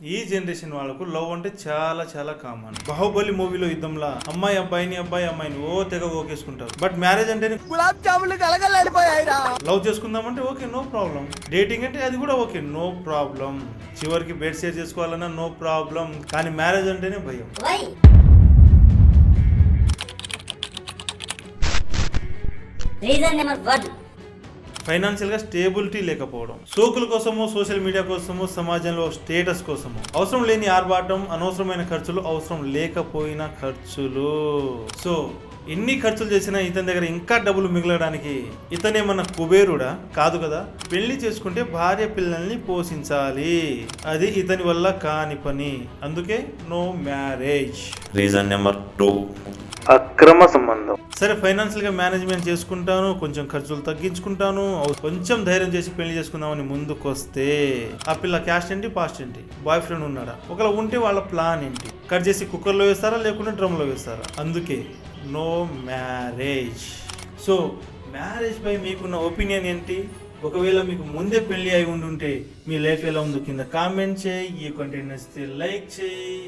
ఈ జనరేషన్ వాళ్ళకు లవ్ అంటే చాలా చాలా కామన్. బాహుబలి మూవీలో యుద్ధంలా అమ్మాయి అబ్బాయిని అబ్బాయి అమ్మాయిని తెగ ఓకేసుకుంటారు. బట్ మ్యారేజ్ అంటే గులాబ్ జాములు కలగలేడిపోయాయిరా. లవ్ చేసుకుందామంటే ఓకే, నో ప్రాబ్లం. డేటింగ్ అంటే అది కూడా ఓకే, నో ప్రాబ్లం. చివరికి బెడ్ షేర్ చేసుకోవాలన్నా నో ప్రాబ్లం. కానీ మ్యారేజ్ అంటేనే భయం. రీజన్ నెంబర్ 1, ఫైనాన్షియల్ గా స్టేబిలిటీ లేకపోవడం. సోకుల కోసమో సోషల్ మీడియా కోసమో సమాజంలో స్టేటస్ కోసమో అవసరం లేని ఆర్భాటం, అనవసరమైన ఖర్చులు, అవసరం లేకపోయిన ఖర్చులు. సో ఎన్ని ఖర్చులు చేసినా ఇతని దగ్గర ఇంకా డబ్బులు మిగలడానికి ఇతనేమన్నా కుబేరుడా? కాదు కదా. పెళ్లి చేసుకుంటే భార్య పిల్లల్ని పోషించాలి, అది ఇతని వల్ల కాని పని. అందుకే నో మ్యారేజ్. రీజన్ నెంబర్ 2, అక్రమ సంబంధం. సరే, ఫైనాన్షియల్ గా మేనేజ్మెంట్ చేసుకుంటాను, కొంచెం ఖర్చులు తగ్గించుకుంటాను, కొంచెం ధైర్యం చేసి పెళ్లి చేసుకుందామని ముందుకొస్తే ఆ పిల్ల క్యాస్ట్ ఏంటి, పాస్ట్ ఏంటి, బాయ్ ఫ్రెండ్ ఉన్నాడా, ఒకవేళ ఉంటే వాళ్ళ ప్లాన్ ఏంటి, కట్ చేసి కుక్కర్లో వేస్తారా లేకుంటే డ్రమ్లో వేస్తారా? అందుకే నో మ్యారేజ్. సో మ్యారేజ్ పై మీకున్న ఒపీనియన్ ఏంటి? ఒకవేళ మీకు ముందే పెళ్లి అయి ఉండుంటే మీ లైఫ్ ఎలా ఉందో కింద కామెంట్ చేయి. ఈ కంటెంట్ నచ్చితే లైక్ చేయి.